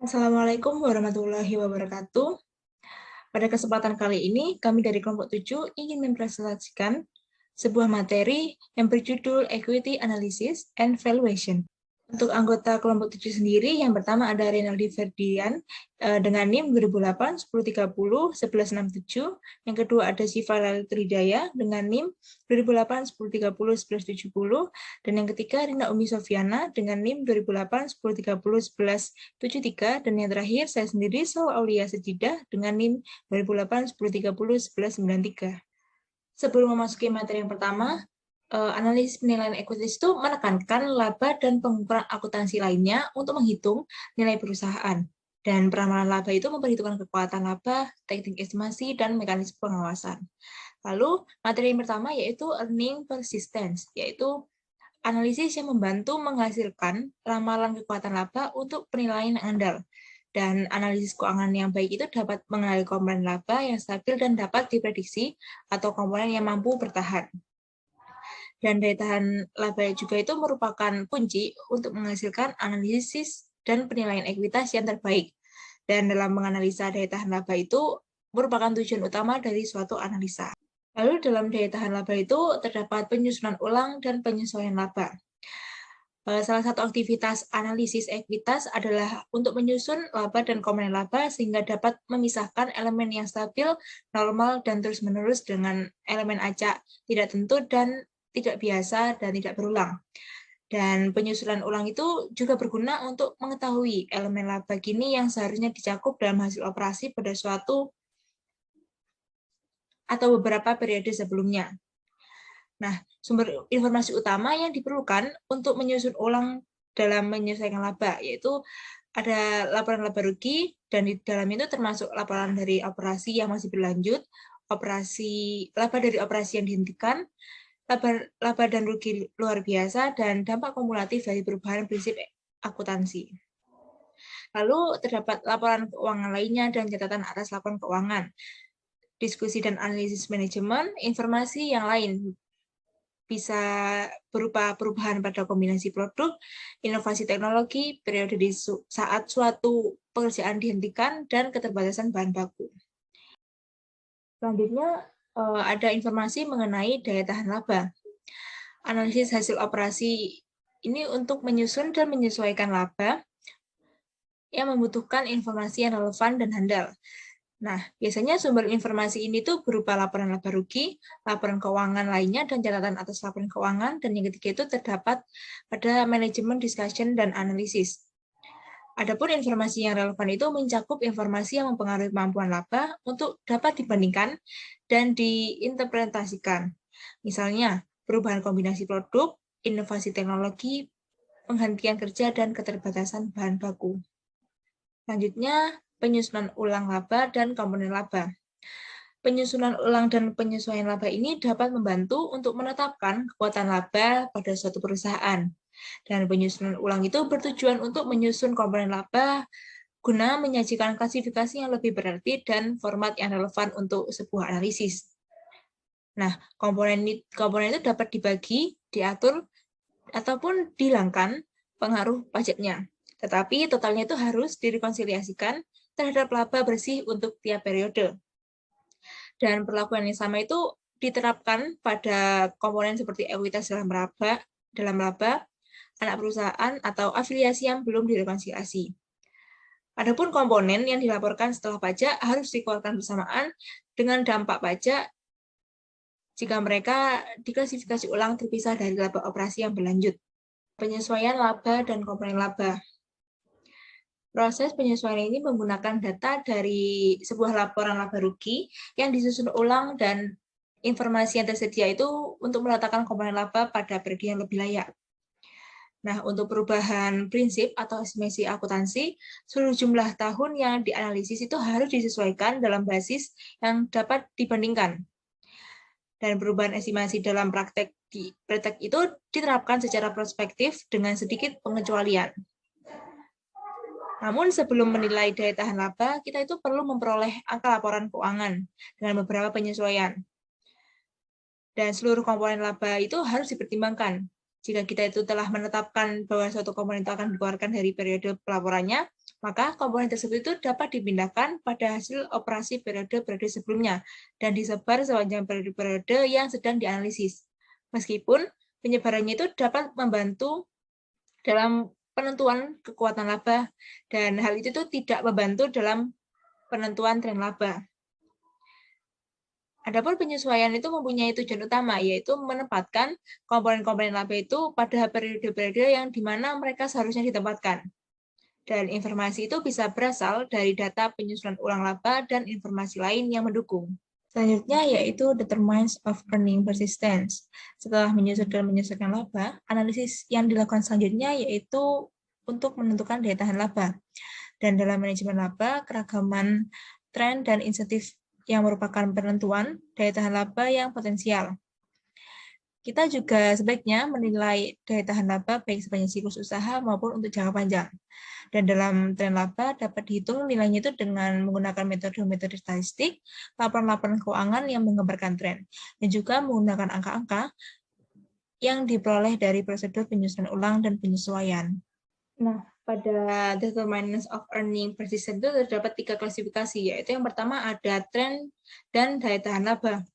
Assalamualaikum warahmatullahi wabarakatuh. Pada kesempatan kali ini, kami dari kelompok 7 ingin mempresentasikan sebuah materi yang berjudul Equity Analysis and Valuation. Untuk anggota kelompok 7 sendiri, yang pertama ada Renaldi Ferdian dengan NIM 2008-1030-1167. Yang kedua ada Syifa Tridaya dengan NIM 2008-1030-1170. Dan yang ketiga Rina Umi Sofiana dengan NIM 2008-1030-1173. Dan yang terakhir saya sendiri, Sawa Aulia Sejidah dengan NIM 2008-1030-1193. Sebelum memasuki materi yang pertama, analisis penilaian ekuitas itu menekankan laba dan pengukuran akuntansi lainnya untuk menghitung nilai perusahaan. Dan peramalan laba itu memperhitungkan kekuatan laba, teknik estimasi, dan mekanisme pengawasan. Lalu, materi yang pertama yaitu earning persistence, yaitu analisis yang membantu menghasilkan ramalan kekuatan laba untuk penilaian yang andal. Dan analisis keuangan yang baik itu dapat mengenali komponen laba yang stabil dan dapat diprediksi atau komponen yang mampu bertahan. Dan daya tahan laba juga itu merupakan kunci untuk menghasilkan analisis dan penilaian ekuitas yang terbaik. Dan dalam menganalisa daya tahan laba itu merupakan tujuan utama dari suatu analisa. Lalu dalam daya tahan laba itu terdapat penyusunan ulang dan penyesuaian laba. Salah satu aktivitas analisis ekuitas adalah untuk menyusun laba dan komponen laba sehingga dapat memisahkan elemen yang stabil, normal, dan terus-menerus dengan elemen acak, tidak tentu, dan tidak biasa, dan tidak berulang. Dan penyusunan ulang itu juga berguna untuk mengetahui elemen laba gini yang seharusnya dicakup dalam hasil operasi pada suatu atau beberapa periode sebelumnya. Nah, sumber informasi utama yang diperlukan untuk menyusun ulang dalam menyelesaikan laba, yaitu ada laporan laba rugi, dan di dalam itu termasuk laporan dari operasi yang masih berlanjut, laba dari operasi yang dihentikan, laba dan rugi luar biasa, dan dampak kumulatif dari perubahan prinsip akuntansi. Lalu terdapat laporan keuangan lainnya dan catatan atas laporan keuangan, diskusi dan analisis manajemen, informasi yang lain bisa berupa perubahan pada kombinasi produk, inovasi teknologi, periode di saat suatu pekerjaan dihentikan, dan keterbatasan bahan baku. Selanjutnya ada informasi mengenai daya tahan laba. Analisis hasil operasi ini untuk menyusun dan menyesuaikan laba yang membutuhkan informasi yang relevan dan handal. Nah, biasanya sumber informasi ini tuh berupa laporan laba rugi, laporan keuangan lainnya, dan catatan atas laporan keuangan, dan yang ketiga itu terdapat pada manajemen discussion dan analisis. Adapun informasi yang relevan itu mencakup informasi yang mempengaruhi kemampuan laba untuk dapat dibandingkan dan diinterpretasikan. Misalnya, perubahan kombinasi produk, inovasi teknologi, penghentian kerja, dan keterbatasan bahan baku. Selanjutnya, penyusunan ulang laba dan komponen laba. Penyusunan ulang dan penyesuaian laba ini dapat membantu untuk menetapkan kekuatan laba pada suatu perusahaan. Dan penyusunan ulang itu bertujuan untuk menyusun komponen laba guna menyajikan klasifikasi yang lebih berarti dan format yang relevan untuk sebuah analisis. Nah, komponen itu dapat dibagi, diatur, ataupun dihilangkan pengaruh pajaknya. Tetapi totalnya itu harus direkonsiliasikan terhadap laba bersih untuk tiap periode. Dan perlakuan yang sama itu diterapkan pada komponen seperti ekuitas dalam laba, anak perusahaan, atau afiliasi yang belum direkonsiliasi. Adapun komponen yang dilaporkan setelah pajak harus dikeluarkan bersamaan dengan dampak pajak jika mereka diklasifikasi ulang terpisah dari laba operasi yang berlanjut. Penyesuaian laba dan komponen laba. Proses penyesuaian ini menggunakan data dari sebuah laporan laba rugi yang disusun ulang dan informasi yang tersedia itu untuk meletakkan komponen laba pada periode yang lebih layak. Nah, untuk perubahan prinsip atau estimasi akuntansi, seluruh jumlah tahun yang dianalisis itu harus disesuaikan dalam basis yang dapat dibandingkan. Dan perubahan estimasi dalam praktek itu diterapkan secara prospektif dengan sedikit pengecualian. Namun sebelum menilai daya tahan laba, kita itu perlu memperoleh angka laporan keuangan dengan beberapa penyesuaian. Dan seluruh komponen laba itu harus dipertimbangkan. Jika kita itu telah menetapkan bahwa suatu komponen itu akan dikeluarkan dari periode pelaporannya, Maka komponen tersebut itu dapat dipindahkan pada hasil operasi periode-periode sebelumnya dan disebar sepanjang periode-periode yang sedang dianalisis. Meskipun penyebarannya itu dapat membantu dalam penentuan kekuatan laba dan hal itu tuh tidak membantu dalam penentuan tren laba. Adapun penyesuaian itu mempunyai tujuan utama, yaitu menempatkan komponen-komponen laba itu pada periode-periode yang di mana mereka seharusnya ditempatkan. Dan informasi itu bisa berasal dari data penyusunan ulang laba dan informasi lain yang mendukung. Selanjutnya yaitu determinants of earning persistence. Setelah menyusun dan menyesuaikan laba, analisis yang dilakukan selanjutnya yaitu untuk menentukan daya tahan laba. Dan dalam manajemen laba, keragaman tren dan insentif yang merupakan penentuan daya tahan laba yang potensial. Kita juga sebaiknya menilai daya tahan laba baik sepanjang siklus usaha maupun untuk jangka panjang. Dan dalam tren laba dapat dihitung nilainya itu dengan menggunakan metode-metode statistik, laporan-laporan keuangan yang menggambarkan tren, dan juga menggunakan angka-angka yang diperoleh dari prosedur penyusunan ulang dan penyesuaian. Nah, pada determinants of earning persistence itu terdapat 3 klasifikasi, yaitu yang pertama ada tren dan daya tahan laba.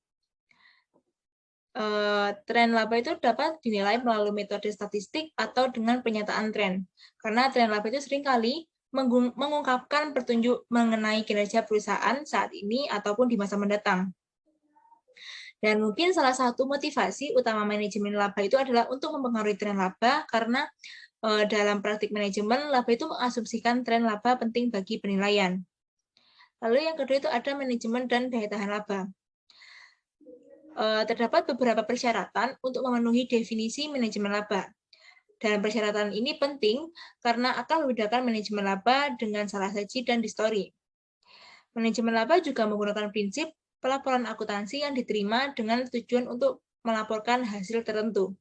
Tren laba itu dapat dinilai melalui metode statistik atau dengan penyataan tren. Karena tren laba itu seringkali mengungkapkan petunjuk mengenai kinerja perusahaan saat ini ataupun di masa mendatang. Dan mungkin salah satu motivasi utama manajemen laba itu adalah untuk mempengaruhi tren laba karena dalam praktik manajemen, laba itu mengasumsikan tren laba penting bagi penilaian. Lalu yang kedua itu ada manajemen dan daya tahan laba. Terdapat beberapa persyaratan untuk memenuhi definisi manajemen laba. Dan persyaratan ini penting karena akan membedakan manajemen laba dengan salah saji dan distori. Manajemen laba juga menggunakan prinsip pelaporan akuntansi yang diterima dengan tujuan untuk melaporkan hasil tertentu.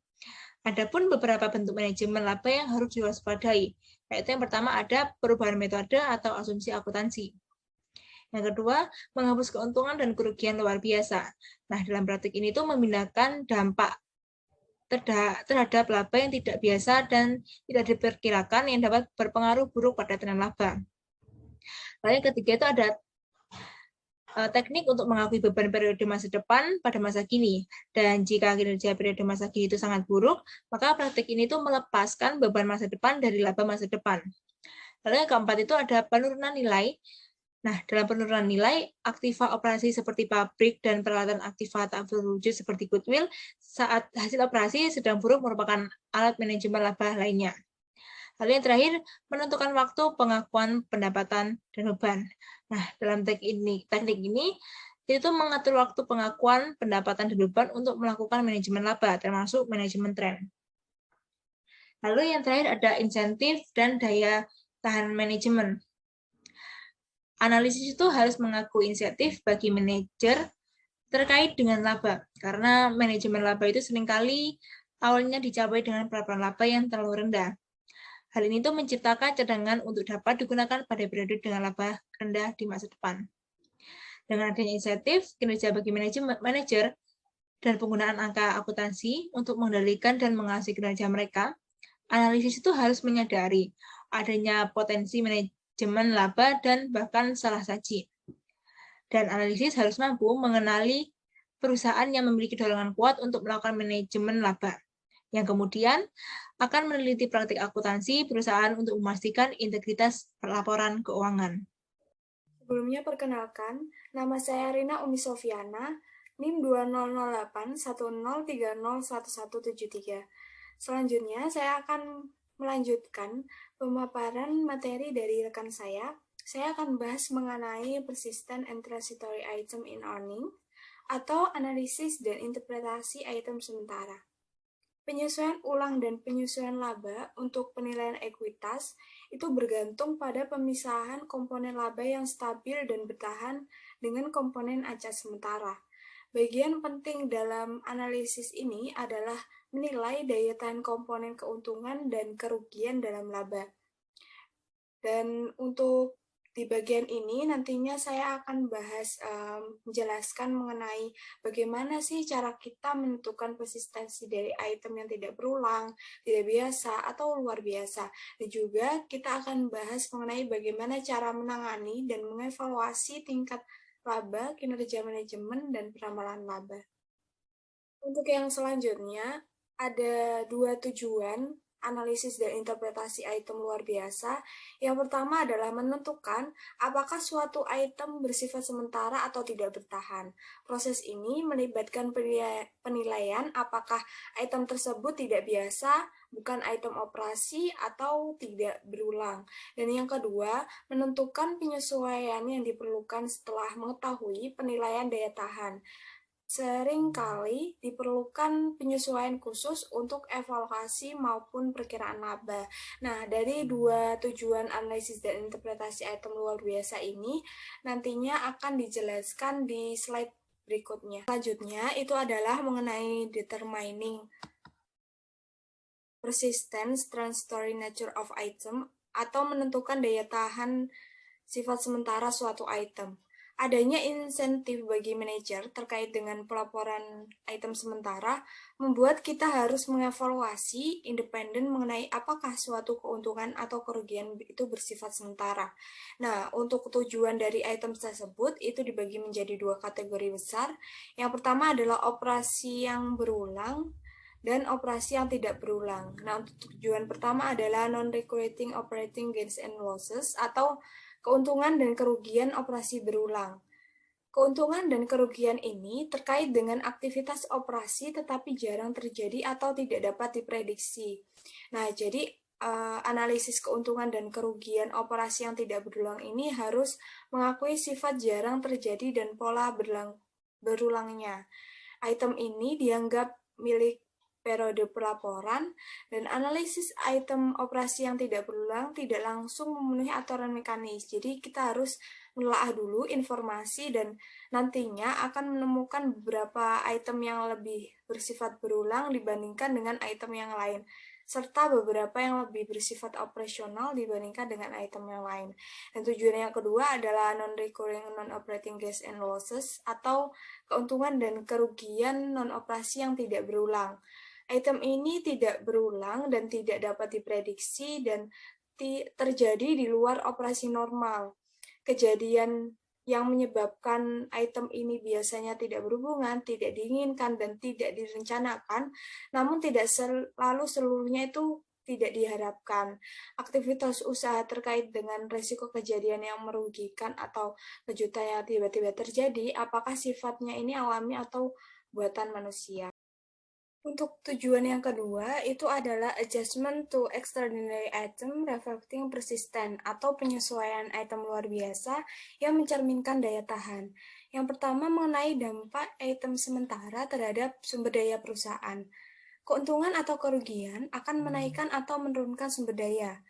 Adapun beberapa bentuk manajemen laba yang harus diwaspadai, yaitu yang pertama ada perubahan metode atau asumsi akuntansi. Yang kedua, menghapus keuntungan dan kerugian luar biasa. Nah, dalam praktik ini tuh memindahkan dampak terhadap laba yang tidak biasa dan tidak diperkirakan yang dapat berpengaruh buruk pada tren laba. Lalu yang ketiga itu ada teknik untuk mengakui beban periode masa depan pada masa kini. Dan jika kinerja periode masa kini itu sangat buruk, maka praktik ini tuh melepaskan beban masa depan dari laba masa depan. Lalu yang keempat itu ada penurunan nilai. Nah, dalam penurunan nilai, aktiva operasi seperti pabrik dan peralatan aktiva tak berwujud seperti goodwill saat hasil operasi sedang buruk merupakan alat manajemen laba lainnya. Lalu yang terakhir, menentukan waktu pengakuan pendapatan dan beban. Nah, dalam teknik ini itu mengatur waktu pengakuan pendapatan dan beban untuk melakukan manajemen laba, termasuk manajemen tren. Lalu yang terakhir ada insentif dan daya tahan manajemen. Analisis itu harus mengaku insentif bagi manajer terkait dengan laba, karena manajemen laba itu seringkali awalnya dicapai dengan pelaporan laba yang terlalu rendah. Hal ini tuh menciptakan cadangan untuk dapat digunakan pada periode dengan laba rendah di masa depan. Dengan adanya insentif, kinerja bagi manajer dan penggunaan angka akuntansi untuk mengendalikan dan mengawasi kinerja mereka, analisis itu harus menyadari adanya potensi manajemen laba dan bahkan salah saji. Dan analisis harus mampu mengenali perusahaan yang memiliki dorongan kuat untuk melakukan manajemen laba, yang kemudian akan meneliti praktik akuntansi perusahaan untuk memastikan integritas laporan keuangan. Sebelumnya perkenalkan, nama saya Rina Umi Sofiana, NIM 200810301173. Selanjutnya saya akan melanjutkan pemaparan materi dari rekan saya. Saya akan bahas mengenai persistent and transitory item in earning atau analisis dan interpretasi item sementara. Penyesuaian ulang dan penyesuaian laba untuk penilaian ekuitas itu bergantung pada pemisahan komponen laba yang stabil dan bertahan dengan komponen acas sementara. Bagian penting dalam analisis ini adalah menilai daya tahan komponen keuntungan dan kerugian dalam laba. Dan untuk Di bagian ini nantinya saya akan menjelaskan mengenai bagaimana sih cara kita menentukan persistensi dari item yang tidak berulang, tidak biasa, atau luar biasa. Dan juga kita akan bahas mengenai bagaimana cara menangani dan mengevaluasi tingkat laba, kinerja manajemen, dan peramalan laba. Untuk yang selanjutnya, ada 2 tujuan analisis dan interpretasi item luar biasa. Yang pertama adalah menentukan apakah suatu item bersifat sementara atau tidak bertahan. Proses ini melibatkan penilaian apakah item tersebut tidak biasa, bukan item operasi, atau tidak berulang. Dan yang kedua, menentukan penyesuaian yang diperlukan setelah mengetahui penilaian daya tahan. Seringkali diperlukan penyesuaian khusus untuk evaluasi maupun perkiraan laba. Nah, dari 2 tujuan analisis dan interpretasi item luar biasa ini nantinya akan dijelaskan di slide berikutnya. Selanjutnya, itu adalah mengenai determining persistence transitory nature of item atau menentukan daya tahan sifat sementara suatu item. Adanya insentif bagi manajer terkait dengan pelaporan item sementara membuat kita harus mengevaluasi independen mengenai apakah suatu keuntungan atau kerugian itu bersifat sementara. Nah, untuk tujuan dari item tersebut itu dibagi menjadi 2 kategori besar. Yang pertama adalah operasi yang berulang dan operasi yang tidak berulang. Nah, untuk tujuan pertama adalah non-recurring operating gains and losses atau keuntungan dan kerugian operasi berulang. Keuntungan dan kerugian ini terkait dengan aktivitas operasi tetapi jarang terjadi atau tidak dapat diprediksi. Nah, jadi analisis keuntungan dan kerugian operasi yang tidak berulang ini harus mengakui sifat jarang terjadi dan pola berulangnya. Item ini dianggap milik periode pelaporan, dan analisis item operasi yang tidak berulang tidak langsung memenuhi aturan mekanis. Jadi kita harus menelaah dulu informasi dan nantinya akan menemukan beberapa item yang lebih bersifat berulang dibandingkan dengan item yang lain, serta beberapa yang lebih bersifat operasional dibandingkan dengan item yang lain. Dan tujuan yang kedua adalah non-recurring non-operating gains and losses atau keuntungan dan kerugian non-operasi yang tidak berulang. Item ini tidak berulang dan tidak dapat diprediksi dan terjadi di luar operasi normal. Kejadian yang menyebabkan item ini biasanya tidak berhubungan, tidak diinginkan, dan tidak direncanakan, namun tidak selalu seluruhnya itu tidak diharapkan. Aktivitas usaha terkait dengan risiko kejadian yang merugikan atau kejutan yang tiba-tiba terjadi, apakah sifatnya ini alami atau buatan manusia. Untuk tujuan yang kedua, itu adalah adjustment to extraordinary item reflecting persistent atau penyesuaian item luar biasa yang mencerminkan daya tahan. Yang pertama mengenai dampak item sementara terhadap sumber daya perusahaan. Keuntungan atau kerugian akan menaikkan atau menurunkan sumber daya.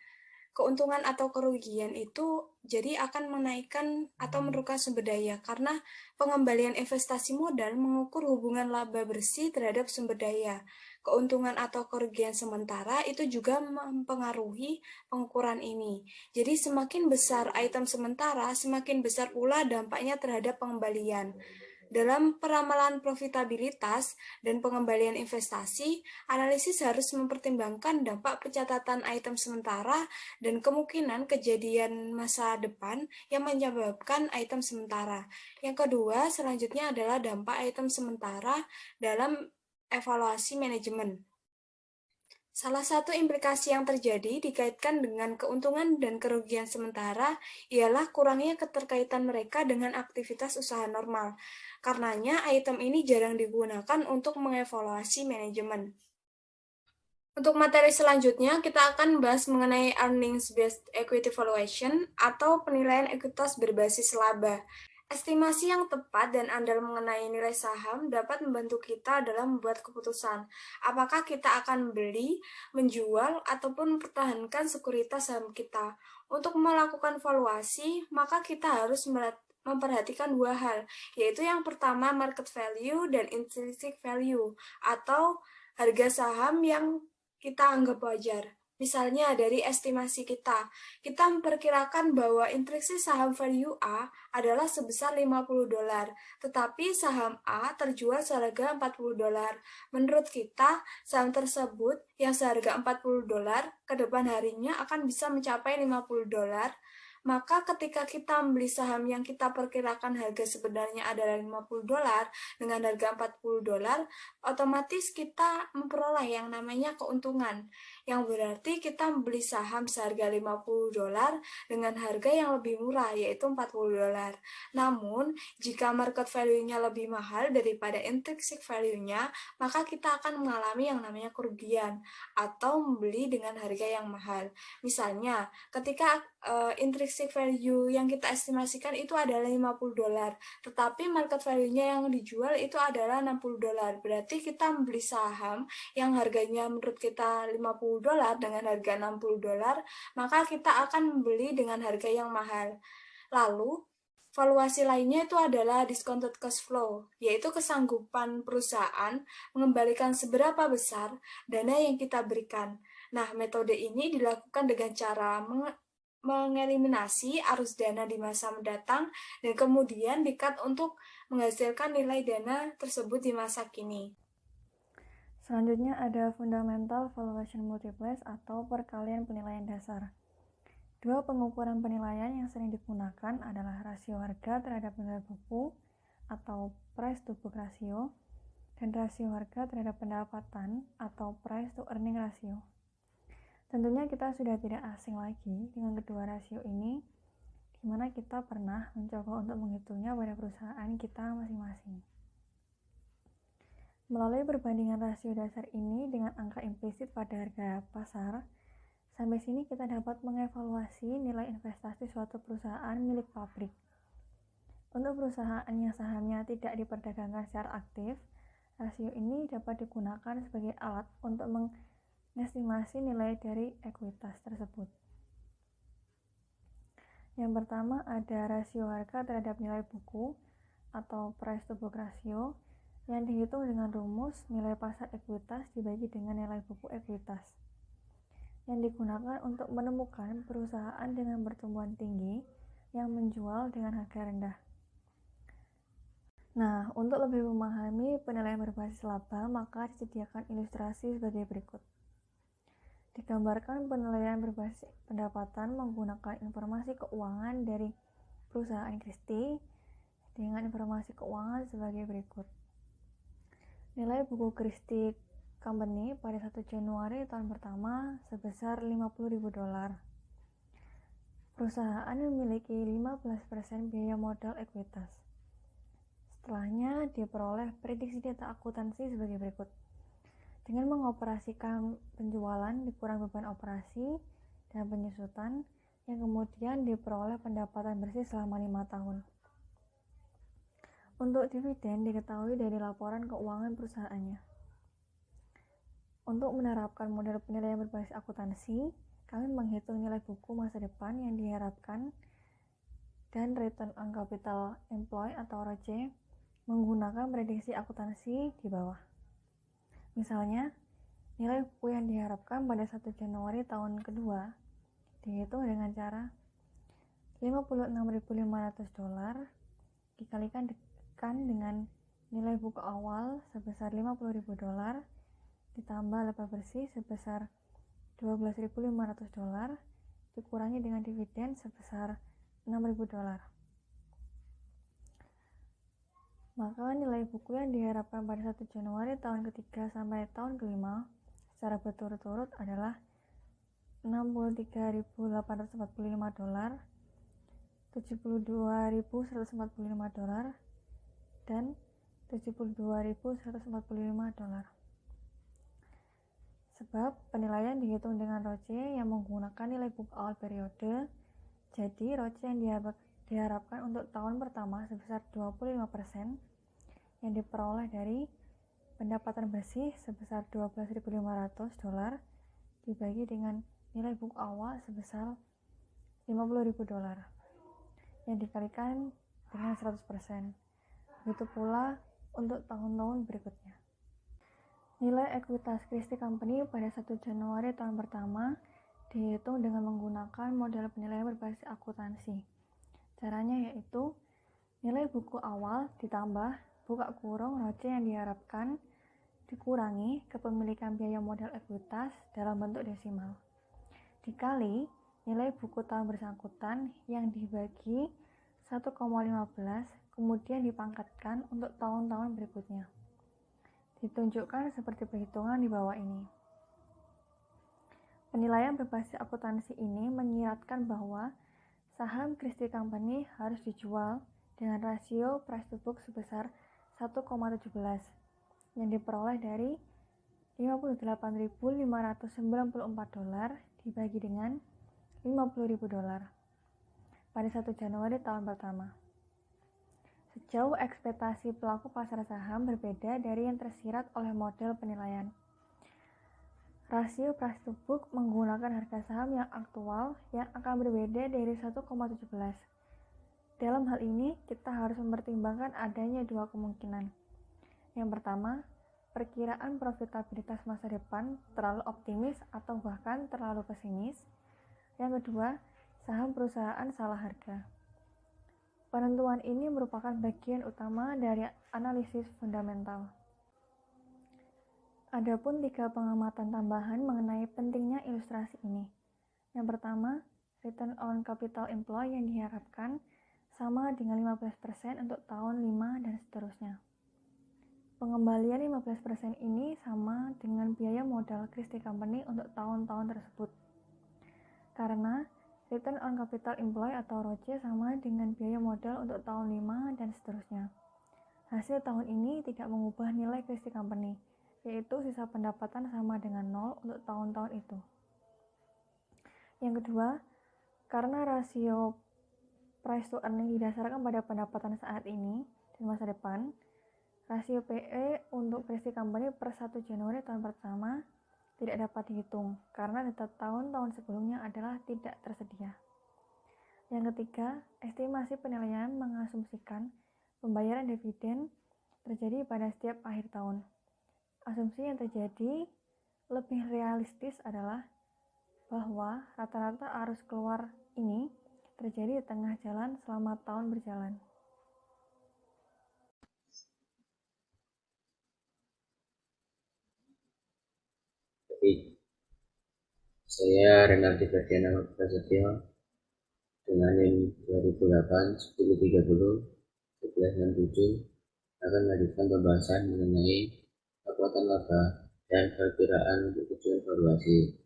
Keuntungan atau kerugian itu jadi akan menaikkan atau menurunkan sumber daya karena pengembalian investasi modal mengukur hubungan laba bersih terhadap sumber daya. Keuntungan atau kerugian sementara itu juga mempengaruhi pengukuran ini. Jadi semakin besar item sementara, semakin besar pula dampaknya terhadap pengembalian. Dalam peramalan profitabilitas dan pengembalian investasi, analisis harus mempertimbangkan dampak pencatatan item sementara dan kemungkinan kejadian masa depan yang menyebabkan item sementara. Yang kedua, selanjutnya adalah dampak item sementara dalam evaluasi manajemen. Salah satu implikasi yang terjadi dikaitkan dengan keuntungan dan kerugian sementara ialah kurangnya keterkaitan mereka dengan aktivitas usaha normal. Karenanya, item ini jarang digunakan untuk mengevaluasi manajemen. Untuk materi selanjutnya, kita akan bahas mengenai earnings-based equity valuation atau penilaian ekuitas berbasis laba. Estimasi yang tepat dan andal mengenai nilai saham dapat membantu kita dalam membuat keputusan apakah kita akan beli, menjual, ataupun mempertahankan sekuritas saham kita. Untuk melakukan valuasi, maka kita harus memperhatikan 2 hal, yaitu yang pertama market value dan intrinsic value, atau harga saham yang kita anggap wajar. Misalnya dari estimasi kita memperkirakan bahwa intrinsic saham value A adalah sebesar $50, tetapi saham A terjual seharga $40. Menurut kita, saham tersebut yang seharga $40 ke depan harinya akan bisa mencapai $50. Maka ketika kita membeli saham yang kita perkirakan harga sebenarnya adalah $50 dengan harga $40, otomatis kita memperoleh yang namanya keuntungan, yang berarti kita membeli saham seharga $50 dengan harga yang lebih murah, yaitu $40. Namun, jika market value-nya lebih mahal daripada intrinsic value-nya, maka kita akan mengalami yang namanya kerugian atau membeli dengan harga yang mahal. Misalnya, ketika intrinsic value yang kita estimasikan itu adalah $50, tetapi market value-nya yang dijual itu adalah $60. Berarti kita membeli saham yang harganya menurut kita $50 dengan harga $60, maka kita akan membeli dengan harga yang mahal. Lalu, valuasi lainnya itu adalah discounted cash flow, yaitu kesanggupan perusahaan mengembalikan seberapa besar dana yang kita berikan. Nah, metode ini dilakukan dengan cara mengeliminasi arus dana di masa mendatang dan kemudian di-cut untuk menghasilkan nilai dana tersebut di masa kini. Selanjutnya ada fundamental valuation multipliers atau perkalian penilaian dasar. Dua pengukuran penilaian yang sering digunakan adalah rasio harga terhadap nilai buku atau price to book ratio dan rasio harga terhadap pendapatan atau price to earning ratio. Tentunya kita sudah tidak asing lagi dengan kedua rasio ini, di mana kita pernah mencoba untuk menghitungnya pada perusahaan kita masing-masing. Melalui perbandingan rasio dasar ini dengan angka implisit pada harga pasar, sampai sini kita dapat mengevaluasi nilai investasi suatu perusahaan milik pabrik. Untuk perusahaan yang sahamnya tidak diperdagangkan secara aktif, rasio ini dapat digunakan sebagai alat untuk mengestimasi nilai dari ekuitas tersebut. Yang pertama ada rasio harga terhadap nilai buku atau price to book ratio yang dihitung dengan rumus nilai pasar ekuitas dibagi dengan nilai buku ekuitas, yang digunakan untuk menemukan perusahaan dengan pertumbuhan tinggi yang menjual dengan harga rendah. Nah, untuk lebih memahami penilaian berbasis laba, maka disediakan ilustrasi sebagai berikut. Digambarkan penilaian berbasis pendapatan menggunakan informasi keuangan dari perusahaan Christie dengan informasi keuangan sebagai berikut. Nilai buku Christie Company pada 1 Januari tahun pertama sebesar $50.000. Perusahaan memiliki 15% biaya modal ekuitas. Setelahnya diperoleh prediksi data akuntansi sebagai berikut. Dengan mengoperasikan penjualan dikurang beban operasi dan penyusutan, yang kemudian diperoleh pendapatan bersih selama 5 tahun. Untuk dividen diketahui dari laporan keuangan perusahaannya. Untuk menerapkan model penilaian berbasis akuntansi, kami menghitung nilai buku masa depan yang diharapkan dan return on capital employed atau ROCE menggunakan prediksi akuntansi di bawah. Misalnya, nilai buku yang diharapkan pada 1 Januari tahun kedua dihitung dengan cara $56.500 dikalikan dengan nilai buku awal sebesar $50.000 ditambah laba bersih sebesar $12.500 dikurangi dengan dividen sebesar $6.000. Maka nilai buku yang diharapkan pada 1 Januari tahun ketiga sampai tahun kelima secara berturut-turut adalah $63.845, $72.145, dan $72.145. Sebab penilaian dihitung dengan ROCE yang menggunakan nilai buku awal periode, jadi ROCE yang diharapkan untuk tahun pertama sebesar 25% yang diperoleh dari pendapatan bersih sebesar $12.500 dibagi dengan nilai buku awal sebesar $50.000 yang dikalikan dengan 100%. Begitu pula untuk tahun-tahun berikutnya. Nilai ekuitas Christie Company pada 1 Januari tahun pertama dihitung dengan menggunakan model penilaian berbasis akuntansi. Caranya yaitu nilai buku awal ditambah buka kurung ROCE yang diharapkan dikurangi kepemilikan biaya modal ekuitas dalam bentuk desimal, dikali nilai buku tahun bersangkutan yang dibagi 1,15 kemudian dipangkatkan untuk tahun-tahun berikutnya. Ditunjukkan seperti perhitungan di bawah ini. Penilaian berbasis akuntansi ini menyiratkan bahwa saham Christie Company harus dijual dengan rasio price to book sebesar 1,17 yang diperoleh dari $58.594 dibagi dengan $50.000 pada 1 Januari tahun pertama. Sejauh ekspektasi pelaku pasar saham berbeda dari yang tersirat oleh model penilaian. Rasio price to book menggunakan harga saham yang aktual yang akan berbeda dari 1,17. Dalam hal ini, kita harus mempertimbangkan adanya dua kemungkinan. Yang pertama, perkiraan profitabilitas masa depan terlalu optimis atau bahkan terlalu pesimis. Yang kedua, saham perusahaan salah harga. Penentuan ini merupakan bagian utama dari analisis fundamental. Adapun 3 pengamatan tambahan mengenai pentingnya ilustrasi ini. Yang pertama, return on capital employed yang diharapkan sama dengan 15% untuk tahun 5 dan seterusnya. Pengembalian 15% ini sama dengan biaya modal Christie Company untuk tahun-tahun tersebut. Karena return on capital employed atau ROCE sama dengan biaya modal untuk tahun 5 dan seterusnya. Hasil tahun ini tidak mengubah nilai Christie Company, yaitu sisa pendapatan sama dengan 0 untuk tahun-tahun itu. Yang kedua, karena rasio price to earning didasarkan pada pendapatan saat ini dan masa depan, rasio PE untuk Christie Company per 1 Januari tahun pertama tidak dapat dihitung karena data tahun-tahun sebelumnya adalah tidak tersedia. Yang ketiga, estimasi penilaian mengasumsikan pembayaran dividen terjadi pada setiap akhir tahun. Asumsi yang terjadi lebih realistis adalah bahwa rata-rata arus keluar ini terjadi di tengah jalan selama tahun berjalan. Saya Renaldi Ferdiana Prasetyo dengan NIM 2008 1030 1167 akan melanjutkan pembahasan mengenai kekuatan laba dan perkiraan untuk tujuan valuasi.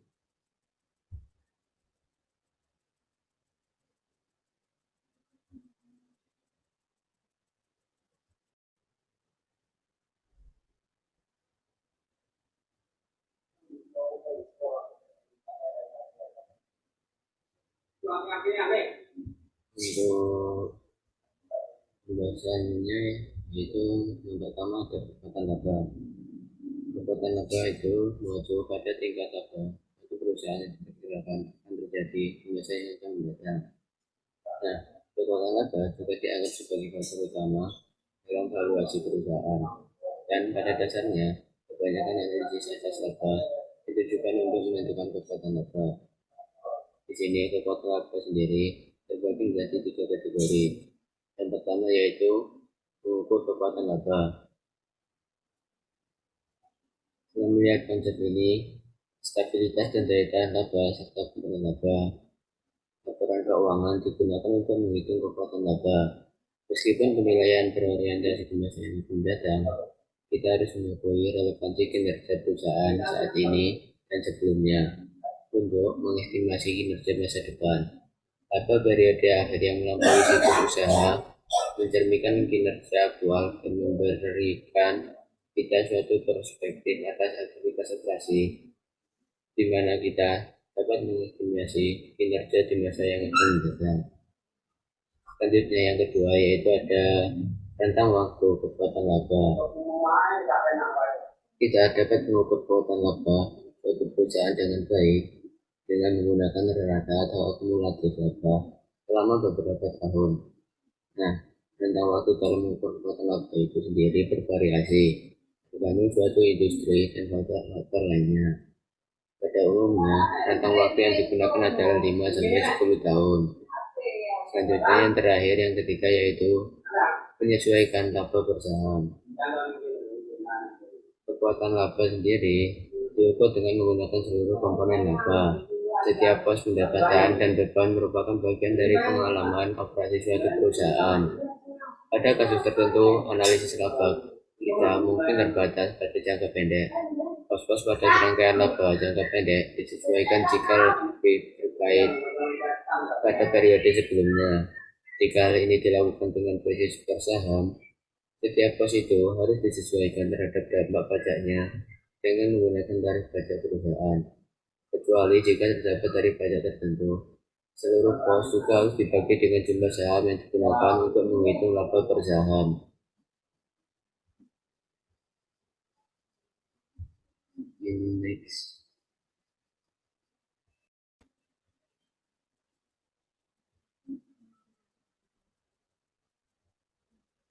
Untuk pembahasannya yaitu yang pertama ada kekuatan laba. Kekuatan laba itu mengacu pada tingkat laba itu perusahaan yang diperkirakan akan terjadi di masa yang akan mendatang. Nah, kekuatan laba juga dianggap sebagai faktor utama dalam valuasi perusahaan, dan pada dasarnya kebanyakan analisis asas laba ditujukan untuk menentukan kekuatan laba. Di sini kekuatan laba sendiri terbagi menjadi 3 kategori. Yang pertama yaitu mengukur kekuatan laba. Setelah melihat konsep ini, stabilitas dan daya tahan laba serta kekuatan laba, laporan keuangan digunakan untuk menghitung kekuatan laba. Meskipun penilaian berorientasi di masa yang akan datang, kita harus mengakui relevansi kinerja perusahaan saat ini dan sebelumnya untuk mengestimasi kinerja masa depan. Laba periode akhir yang melampaui siklus usaha mencerminkan kinerja aktual dan memberikan kita suatu perspektif atas aktivitas operasi, di mana kita dapat mengestimasi kinerja di masa yang akan datang. Selanjutnya yang kedua yaitu ada rentang waktu kekuatan laba. Kita dapat mengukur kekuatan laba suatu perusahaan dengan baik dengan menggunakan rata atau akumulatif laba selama beberapa tahun. Nah, rentang waktu dalam mengukur kekuatan laba itu sendiri bervariasi tergantung suatu industri dan faktor-faktor lainnya. Pada Pada umumnya, rentang waktu yang digunakan adalah 5-10 tahun. Selanjutnya yang terakhir, yang ketiga, yaitu menyesuaikan laba bersaham. Kekuatan laba sendiri diukur dengan menggunakan seluruh komponen laba. Setiap pos pendapatan dan beban merupakan bagian dari pengalaman operasi suatu perusahaan. Pada kasus tertentu, analisis laba kita mungkin terbatas pada jangka pendek. Pos-pos pada serangkaian laba jangka pendek disesuaikan jika lebih terkait pada periode sebelumnya. Jika hal ini dilakukan dengan basis bersaham, setiap pos itu harus disesuaikan terhadap dampak pajaknya dengan menggunakan tarif pajak perusahaan. Kecuali jika terdapat tarif pajak tertentu, seluruh pos juga harus dibagi dengan jumlah saham yang digunakan untuk menghitung laba per saham. Next.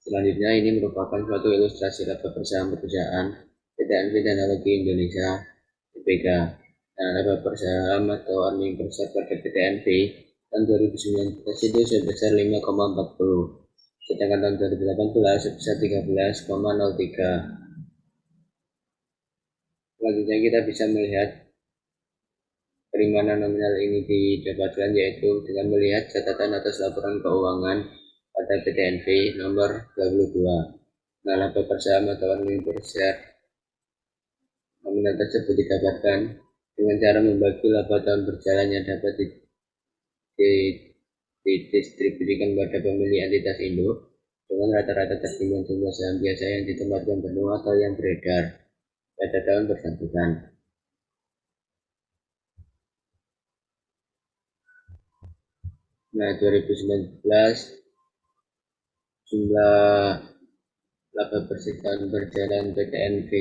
Selanjutnya ini merupakan suatu ilustrasi laba per saham perusahaan PTNV dan Analogi Indonesia (IPK). Nah, laba per saham atau earning per share pada PTNV tahun 2019 itu sebesar 5,40, sedangkan tahun 2018 sebesar 13,03. Selanjutnya kita bisa melihat dari mana nominal ini didapatkan, yaitu dengan melihat catatan atas laporan keuangan pada PTNV nomor 22. Nah, laba per saham atau earning per share nominal tersebut didapatkan dengan cara membagi laba tahun berjalan yang dapat didistribusikan pada pemilik entitas induk dengan rata-rata tertimbun jumlah saham biasa yang ditempatkan penuh atau yang beredar pada tahun bersangkutan. Nah, 2019 jumlah laba bersih tahun berjalan PTNV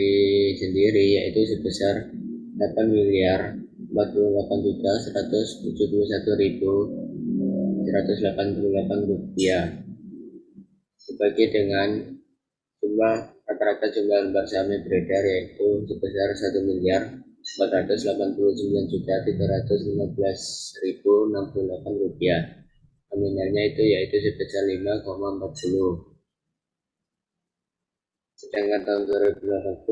sendiri yaitu sebesar 8.171.188 rupiah, dibagi dengan jumlah rata-rata jumlah lembar saham yang beredar yaitu sebesar 1.449.315.068 rupiah. Nominalnya itu yaitu sebesar 5,40. Sedangkan tahun 2018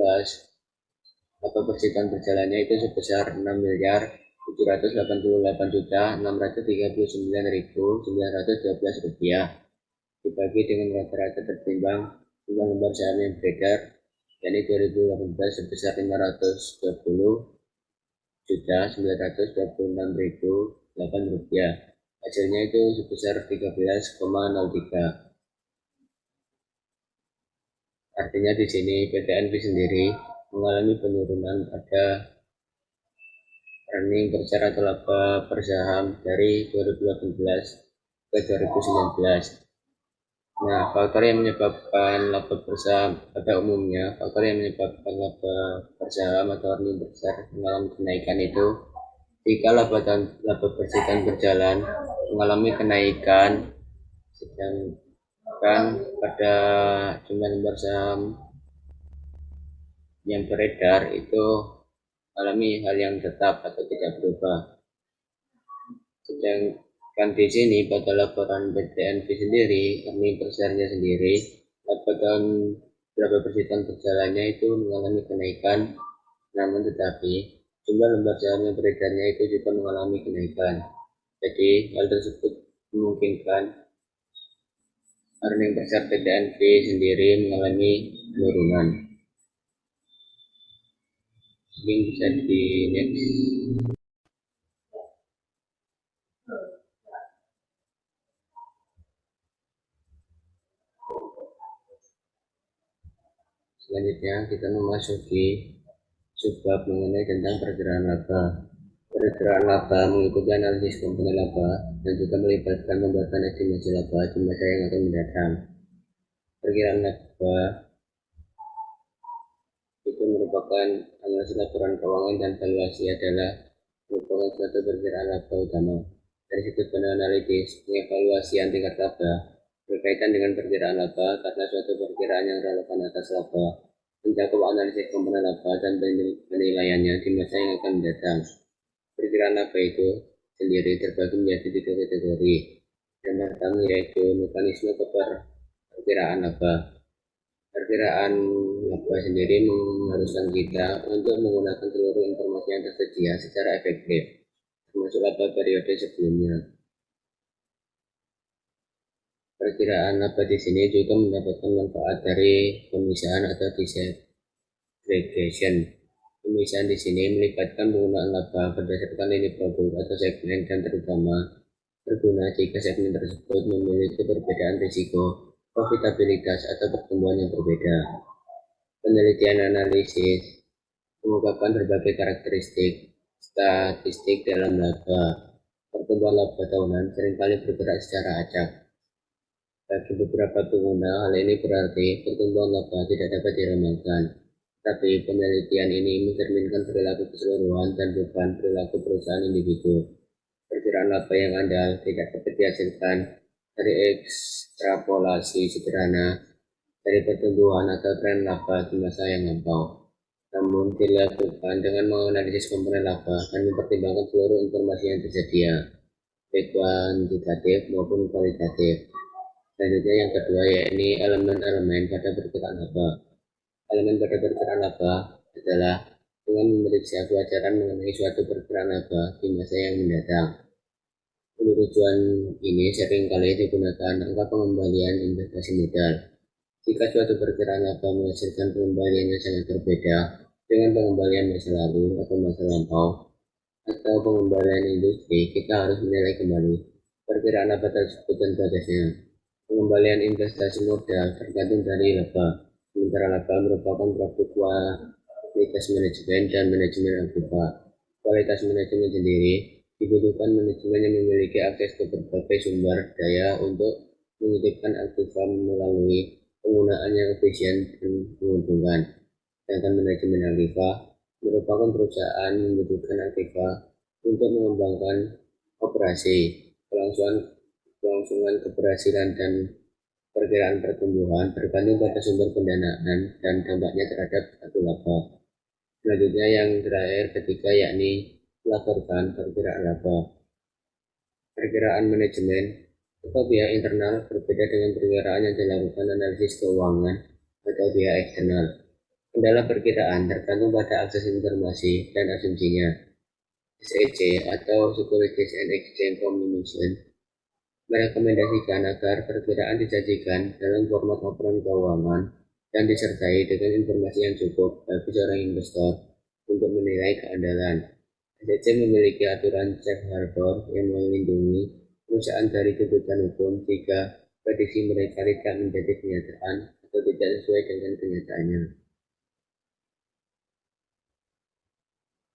laba bersih tahun berjalannya itu sebesar 6.788.639.912 rupiah, dibagi dengan rata-rata tertimbang jumlah lembar saham yang beredar yakni 2018 sebesar 520.926.008 rupiah. Hasilnya itu sebesar 13,03. Artinya di sini PTNV sendiri mengalami penurunan pada earning per share atau laba per saham dari 2018 ke 2019. Nah, faktor yang menyebabkan laba per saham pada umumnya, faktor yang menyebabkan laba per saham atau earning per share mengalami kenaikan itu jika laba bersih tahun berjalan mengalami kenaikan, sedangkan pada jumlah lembar saham yang beredar itu alami hal yang tetap atau tidak berubah. Sedangkan di sini pada laporan PTNV sendiri, earning per share-nya sendiri, laba bersih tahun berjalannya itu mengalami kenaikan, namun tetapi jumlah lembar saham yang beredarnya itu juga mengalami kenaikan. Jadi hal tersebut memungkinkan earning per share PTNV sendiri mengalami penurunan. Link bisa di next. Selanjutnya kita memasuki subbab mengenai tentang perkiraan laba. Perkiraan laba mengikuti analisis komponen laba dan juga melibatkan pembuatan estimasi laba di masa yang akan mendatang. Perkiraan laba itu merupakan analisis laporan keuangan dan valuasi adalah merupakan suatu perkiraan laba utama. Dari sudut pandang analitis, pengevaluasian tingkat laba berkaitan dengan perkiraan laba karena suatu perkiraan yang relevan atas laba mencakup analisis komponen laba dan penilaiannya di masa yang akan mendatang. Perkiraan laba itu sendiri terbagi menjadi 3 kategori. Yang pertama yaitu mekanisme perkiraan laba. Perkiraan laba sendiri mengharuskan kita untuk menggunakan seluruh informasi yang tersedia secara efektif, termasuk laba periode sebelumnya. Perkiraan laba di sini juga mendapatkan manfaat dari pemisahan atau disaggregation. Pemisahan di sini melibatkan penggunaan laba berdasarkan lini produk atau segmen dan terutama berguna jika segmen tersebut memiliki perbedaan risiko, profitabilitas atau pertumbuhan yang berbeda. Penelitian analisis mengungkapkan berbagai karakteristik statistik dalam laba. Pertumbuhan laba tahunan seringkali bergerak secara acak. Bagi beberapa pengguna, hal ini berarti pertumbuhan laba tidak dapat diramalkan. Tapi penelitian ini mencerminkan perilaku keseluruhan dan bukan perilaku perusahaan individu. Perkiraan laba yang andal tidak dapat dihasilkan dari ekstrapolasi sederhana dari pertumbuhan atau tren laba di masa yang lampau, namun dilakukan dengan menganalisis komponen laba dan mempertimbangkan seluruh informasi yang tersedia, baik kuantitatif maupun kualitatif. Selanjutnya yang kedua yakni elemen-elemen pada perkiraan laba. Elemen pada perkiraan laba adalah dengan memeriksa kewajaran mengenai suatu perkiraan laba di masa yang mendatang. Untuk tujuan ini seringkali digunakan angka pengembalian investasi modal. Jika suatu perkiraan laba menghasilkan pengembalian yang sangat berbeda dengan pengembalian masa lalu atau masa lampau atau pengembalian industri, kita harus menilai kembali perkiraan laba tersebut dan batasnya. Pengembalian investasi modal tergantung dari laba, sementara laba merupakan produk kualitas manajemen dan manajemen aktiva. Kualitas manajemen sendiri dibutuhkan manajemen yang memiliki akses ke berbagai sumber daya untuk menitipkan aktiva melalui penggunaan yang efisien dan menguntungkan. Sedangkan manajemen aktiva merupakan perusahaan membutuhkan aktiva untuk mengembangkan operasi, kelangsungan keberhasilan dan perkiraan pertumbuhan bergantung pada sumber pendanaan dan dampaknya terhadap suatu laba. Selanjutnya yang terakhir ketiga yakni melaporkan perkiraan laba. Perkiraan manajemen atau pihak internal berbeda dengan perkiraan yang dilakukan analisis keuangan atau pihak eksternal. Kendala perkiraan tergantung pada akses informasi dan asumsinya. SEC atau Securities and Exchange Commission merekomendasikan agar perkiraan disajikan dalam format laporan keuangan dan disertai dengan informasi yang cukup bagi seorang investor untuk menilai keandalan. SEC memiliki aturan safe harbor yang melindungi perusahaan dari tuntutan hukum jika prediksi mereka tidak menjadi kenyataan atau tidak sesuai dengan kenyataannya.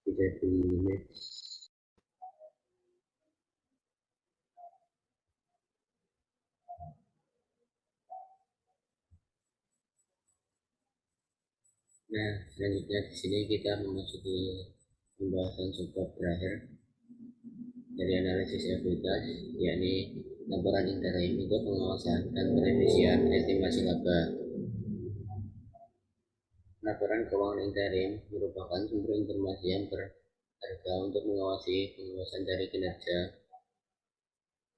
Tidak di next. Nah, selanjutnya di sini kita memasuki pembahasan subbab terakhir dari analisis ekuitas, yakni laporan interim untuk pengawasan dan perevisian estimasi laba. Laporan keuangan interim merupakan sumber informasi yang berharga untuk mengawasi pengawasan dari kinerja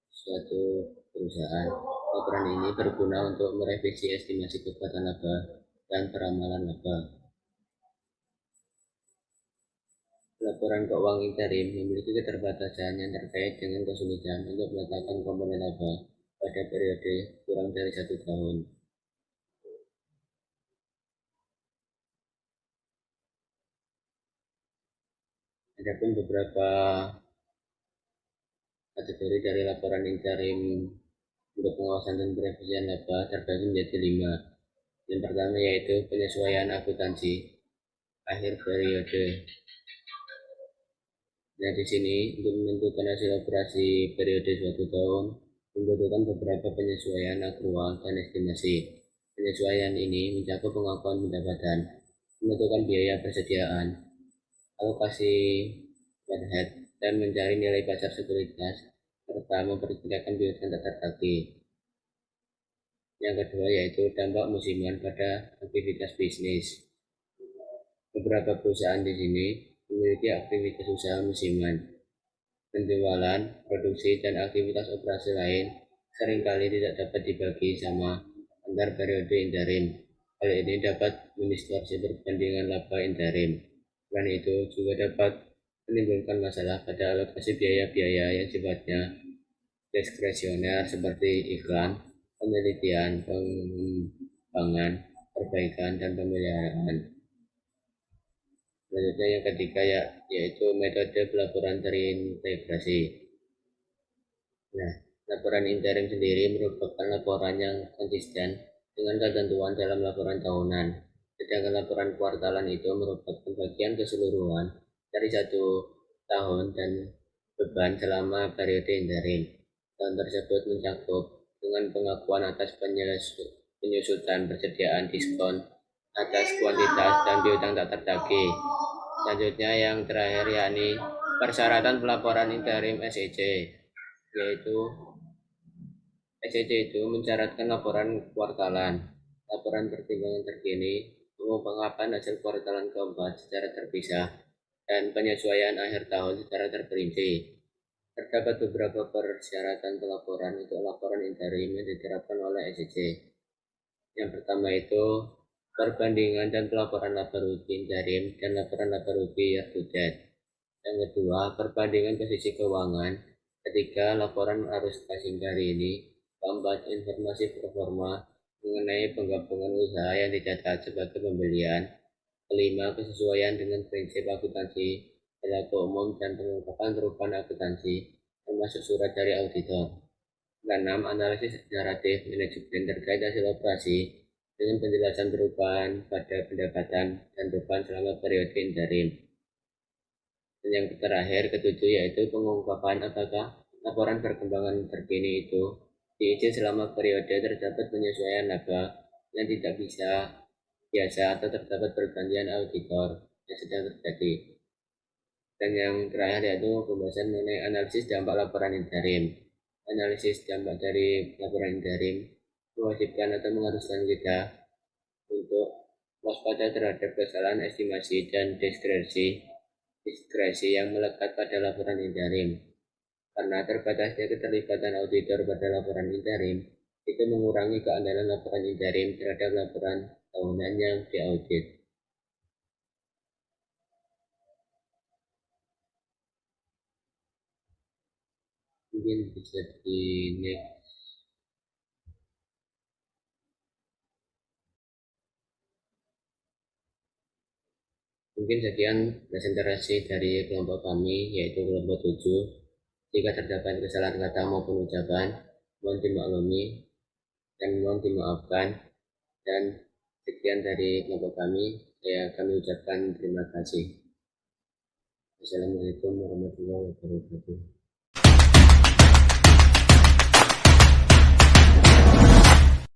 suatu perusahaan. Laporan ini berguna untuk merevisi estimasi kekuatan laba dan peramalan laba. Laporan keuangan interim memiliki keterbatasan yang terkait dengan kesulitan untuk meletakkan komponen laba pada periode kurang dari 1 tahun. Adapun beberapa kategori dari laporan interim untuk pengawasan dan perevisian laba terbagi menjadi 5. Yang pertama yaitu penyesuaian akuntansi akhir periode. Nah, di sini untuk menentukan hasil operasi periode suatu tahun membutuhkan beberapa penyesuaian akrual dan estimasi. Penyesuaian ini mencakup pengakuan pendapatan, menentukan biaya persediaan, alokasi overhead, dan mencari nilai pasar sekuritas, serta memperkirakan piutang tak tertagih. Yang kedua yaitu dampak musiman pada aktivitas bisnis. Beberapa perusahaan di sini memiliki aktivitas usaha musiman. Penjualan, produksi, dan aktivitas operasi lain seringkali tidak dapat dibagi sama antar periode interim. Hal ini dapat mendistorsi perbandingan laba interim. Selain itu juga dapat menimbulkan masalah pada alokasi biaya-biaya yang sifatnya diskresioner seperti iklan, penelitian, pengembangan, perbaikan, dan pemeliharaan. Selanjutnya yang ketiga yaitu metode pelaporan terintegrasi. Nah, laporan interim sendiri merupakan laporan yang konsisten dengan ketentuan dalam laporan tahunan. Sedangkan laporan kuartalan itu merupakan bagian keseluruhan dari satu tahun dan beban selama periode interim. Tahun tersebut mencakup dengan pengakuan atas penyusutan persediaan diskon atas kuantitas dan piutang tak tertagih. Selanjutnya yang terakhir yakni persyaratan pelaporan interim SEC, yaitu SEC itu mensyaratkan laporan kuartalan, laporan pertimbangan terkini, pengungkapan hasil kuartalan keempat secara terpisah, dan penyesuaian akhir tahun secara terperinci. Terdapat beberapa persyaratan pelaporan untuk laporan interim yang diterapkan oleh SEC. Yang pertama itu perbandingan dan pelaporan laba rugi interim dan laporan laba rugi year to date. Yang kedua, perbandingan posisi keuangan. Ketiga, laporan arus kas hingga hari ini. Keempat, informasi performa mengenai penggabungan usaha yang dicatat sebagai pembelian. Kelima, kesesuaian dengan prinsip akuntansi berlaku umum dan pengungkapan perubahan akuntansi termasuk surat dari auditor. Keenam, analisis naratif manajemen terkait hasil operasi dengan penjelasan perubahan pada pendapatan dan beban selama periode interim. Dan yang terakhir, ketujuh, yaitu pengungkapan apakah laporan perkembangan terkini itu diizin selama periode terdapat penyesuaian laba yang tidak biasa atau terdapat pergantian auditor yang sedang terjadi. Dan yang terakhir yaitu pembahasan mengenai analisis dampak laporan interim. Analisis dampak dari laporan interim mewajibkan atau mengharuskan kita untuk waspada terhadap kesalahan estimasi dan diskresi yang melekat pada laporan interim. Karena terbatasnya keterlibatan auditor pada laporan interim, itu mengurangi keandalan laporan interim terhadap laporan tahunan yang diaudit. Mungkin bisa di next. Mungkin sekian presentasi dari kelompok kami, yaitu kelompok 7. Jika terdapat kesalahan kata maupun ucapan, mohon dimaklumi dan mohon dimaafkan. Dan sekian dari kelompok kami, kami ucapkan terima kasih. Assalamualaikum warahmatullahi wabarakatuh.